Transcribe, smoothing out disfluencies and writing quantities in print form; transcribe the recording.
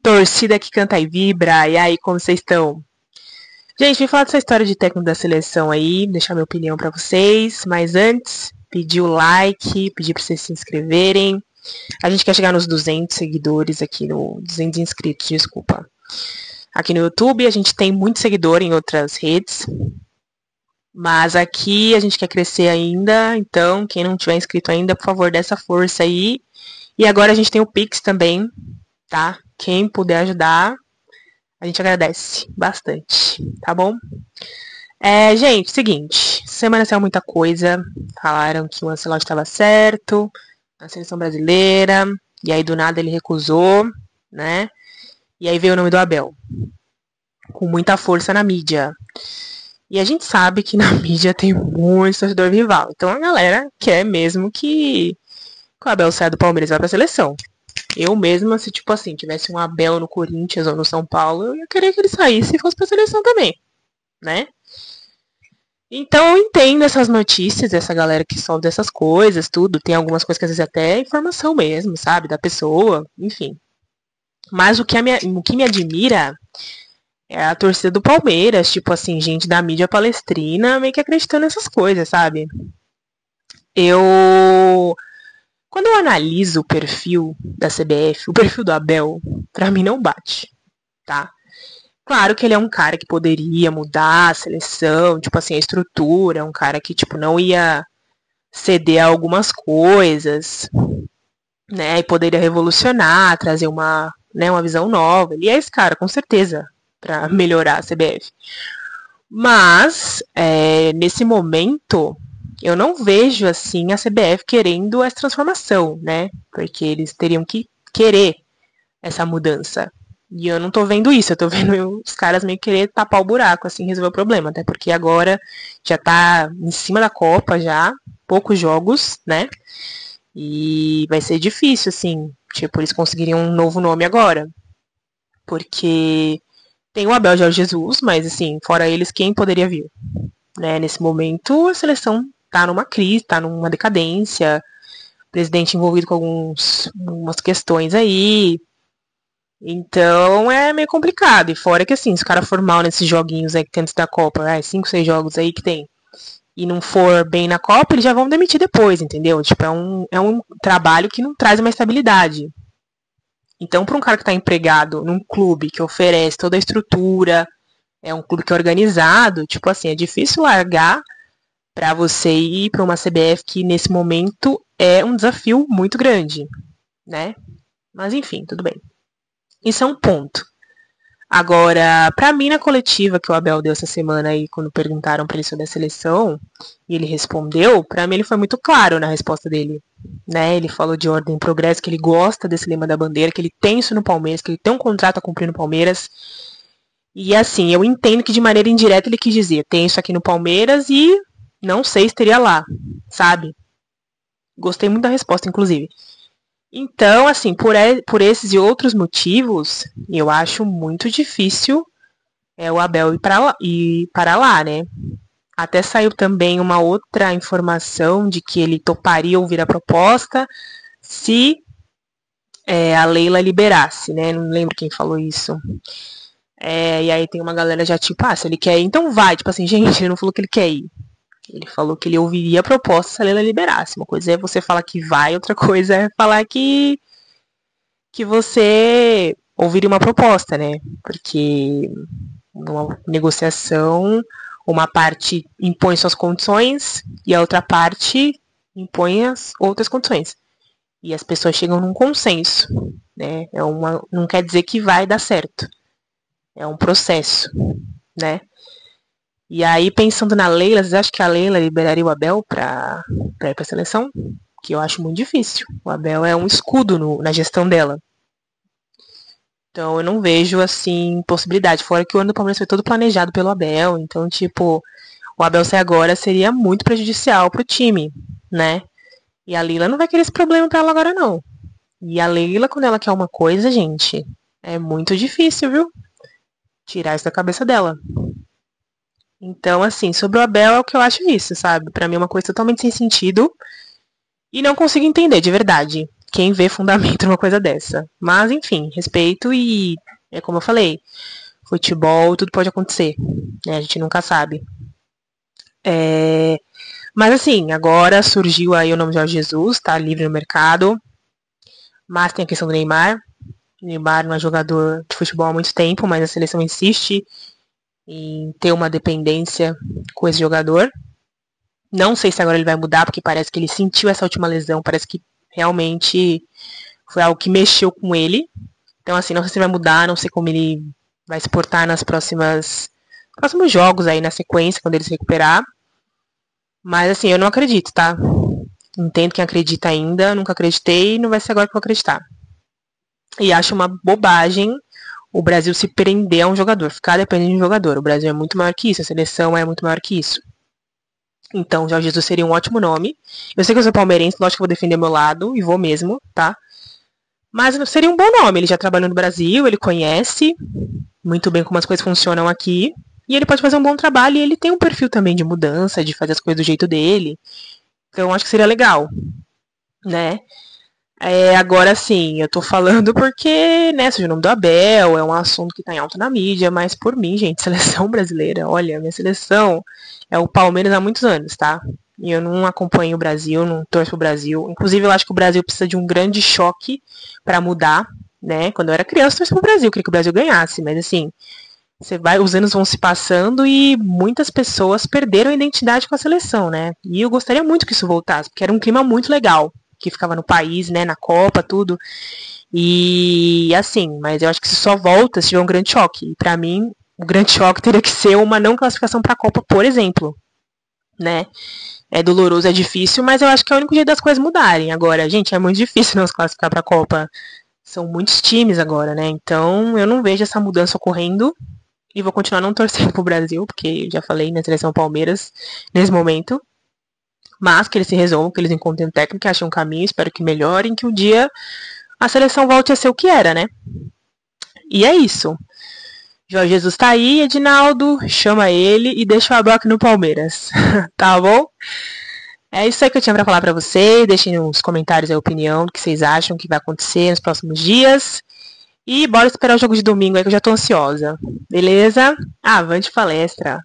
Torcida que canta e vibra. E aí, como vocês estão? Gente, vim falar dessa história de técnico da seleção aí, deixar minha opinião pra vocês. Mas antes, pedir o like, pedir pra vocês se inscreverem. A gente quer chegar nos 200 seguidores aqui, no 200 inscritos, desculpa. Aqui no YouTube, a gente tem muito seguidor em outras redes. Mas aqui a gente quer crescer ainda, então quem não tiver inscrito ainda, por favor, dê essa força aí. E agora a gente tem o Pix também, tá? Quem puder ajudar, a gente agradece bastante, tá bom? Gente, seguinte, semana saiu muita coisa. Falaram que o Ancelotti estava certo na seleção brasileira, e aí do nada ele recusou, né? E aí veio o nome do Abel, com muita força na mídia. E a gente sabe que na mídia tem muito torcedor rival. Então a galera quer mesmo que o Abel saia do Palmeiras e vá pra seleção. Eu mesma, se tipo assim, tivesse um Abel no Corinthians ou no São Paulo, eu ia querer que ele saísse e fosse pra seleção também, né? Então eu entendo essas notícias, essa galera que solta essas coisas, tudo. Tem algumas coisas que às vezes até é informação mesmo, sabe? Da pessoa, enfim. Mas o que me admira é a torcida do Palmeiras, tipo assim, gente da mídia palestrina meio que acreditando nessas coisas, sabe? Eu. Quando eu analiso o perfil da CBF, o perfil do Abel, pra mim não bate, tá? Claro que ele é um cara que poderia mudar a seleção, tipo assim, a estrutura, um cara que, tipo, não ia ceder a algumas coisas, né? E poderia revolucionar, trazer uma visão nova. Ele é esse cara, com certeza, pra melhorar a CBF. Mas, nesse momento, eu não vejo, assim, a CBF querendo essa transformação, né? Porque eles teriam que querer essa mudança. E eu não tô vendo isso, eu tô vendo os caras meio querer tapar o buraco, assim, resolver o problema. Até porque agora já tá em cima da Copa já, poucos jogos, né? E vai ser difícil, assim, tipo, eles conseguiriam um novo nome agora. Porque tem o Abel Jorge Jesus, mas assim, fora eles, quem poderia vir? Né? Nesse momento, a seleção tá numa crise, tá numa decadência, o presidente envolvido com algumas questões aí. Então é meio complicado. E fora que assim, se o cara for mal nesses joguinhos aí que tem antes da Copa, 5, 6 jogos aí que tem, e não for bem na Copa, eles já vão demitir depois, entendeu? Tipo, é um trabalho que não traz uma estabilidade. Então, para um cara que está empregado num clube que oferece toda a estrutura, é um clube que é organizado, tipo assim, é difícil largar para você ir para uma CBF que nesse momento é um desafio muito grande, né? Mas enfim, tudo bem. Isso é um ponto. Agora, para mim na coletiva que o Abel deu essa semana aí, quando perguntaram para ele sobre a seleção, e ele respondeu, para mim ele foi muito claro na resposta dele, né? Ele falou de ordem e progresso, que ele gosta desse lema da bandeira, que ele tem isso no Palmeiras, que ele tem um contrato a cumprir no Palmeiras. E assim, eu entendo que de maneira indireta ele quis dizer, tem isso aqui no Palmeiras e não sei se teria lá, sabe? Gostei muito da resposta, inclusive. Então, assim, por esses e outros motivos, eu acho muito difícil o Abel ir para lá, né? Até saiu também uma outra informação de que ele toparia ouvir a proposta se a Leila liberasse, né? Não lembro quem falou isso. E aí tem uma galera já tipo, se ele quer ir, então vai. Tipo assim, gente, ele não falou que ele quer ir. Ele falou que ele ouviria a proposta se a Leila liberasse. Uma coisa é você falar que vai, outra coisa é falar que você ouviria uma proposta, né? Porque numa negociação, uma parte impõe suas condições e a outra parte impõe as outras condições. E as pessoas chegam num consenso, né? Não quer dizer que vai dar certo. É um processo, né? E aí, pensando na Leila, vocês acham que a Leila liberaria o Abel para ir para a seleção? Que eu acho muito difícil. O Abel é um escudo na gestão dela. Então eu não vejo, assim, possibilidade. Fora que o ano do Palmeiras foi todo planejado pelo Abel. Então, tipo, o Abel sair agora seria muito prejudicial pro time, né? E a Leila não vai querer esse problema pra ela agora, não. E a Leila, quando ela quer uma coisa, gente, é muito difícil, viu? Tirar isso da cabeça dela. Então, assim, sobre o Abel é o que eu acho isso, sabe? Pra mim é uma coisa totalmente sem sentido. E não consigo entender, de verdade. quem vê fundamento numa coisa dessa. Mas, enfim, respeito e é como eu falei, futebol, tudo pode acontecer, né? A gente nunca sabe. Mas assim, agora surgiu aí o nome de Jorge Jesus, tá livre no mercado. Mas tem a questão do Neymar. O Neymar não é jogador de futebol há muito tempo, mas a seleção insiste em ter uma dependência com esse jogador. Não sei se agora ele vai mudar, porque parece que ele sentiu essa última lesão, parece que realmente foi algo que mexeu com ele. Então, assim, não sei se vai mudar, não sei como ele vai se portar nas próximos jogos aí na sequência, quando ele se recuperar. Mas, assim, eu não acredito, tá? Entendo quem acredita ainda, nunca acreditei e não vai ser agora que eu vou acreditar. E acho uma bobagem o Brasil se prender a um jogador, ficar dependendo de um jogador. O Brasil é muito maior que isso, a seleção é muito maior que isso. Então, Jorge Jesus seria um ótimo nome. Eu sei que eu sou palmeirense, lógico que eu vou defender meu lado, e vou mesmo, tá? Mas seria um bom nome. Ele já trabalhou no Brasil, ele conhece muito bem como as coisas funcionam aqui. E ele pode fazer um bom trabalho e ele tem um perfil também de mudança, de fazer as coisas do jeito dele. Então, acho que seria legal, né? Agora sim, eu tô falando porque, né, seja o nome do Abel, é um assunto que tá em alta na mídia, mas por mim, gente, seleção brasileira, olha, minha seleção é o Palmeiras há muitos anos, tá? E eu não acompanho o Brasil, não torço pro Brasil. Inclusive, eu acho que o Brasil precisa de um grande choque pra mudar, né? Quando eu era criança, eu torci pro Brasil, queria que o Brasil ganhasse, mas assim, os anos vão se passando e muitas pessoas perderam a identidade com a seleção, né? E eu gostaria muito que isso voltasse, porque era um clima muito legal que ficava no país, né, na Copa, tudo. E assim, mas eu acho que isso só volta se tiver um grande choque. E pra mim, o grande choque teria que ser uma não classificação pra Copa, por exemplo, né? É doloroso, é difícil, mas eu acho que é o único jeito das coisas mudarem. Agora, gente, é muito difícil não se classificar pra Copa. São muitos times agora, né? Então, eu não vejo essa mudança ocorrendo. E vou continuar não torcendo pro Brasil, porque eu já falei na seleção Palmeiras nesse momento. Mas que eles se resolvam, que eles encontrem um técnico, que achem um caminho, espero que melhorem, que um dia a seleção volte a ser o que era, né? E é isso. Jorge Jesus tá aí, Edinaldo, chama ele e deixa o Abel aqui no Palmeiras. Tá bom? É isso aí que eu tinha pra falar pra vocês. Deixem nos comentários a opinião do que vocês acham que vai acontecer nos próximos dias. E bora esperar o jogo de domingo aí que eu já tô ansiosa. Beleza? Avante palestra!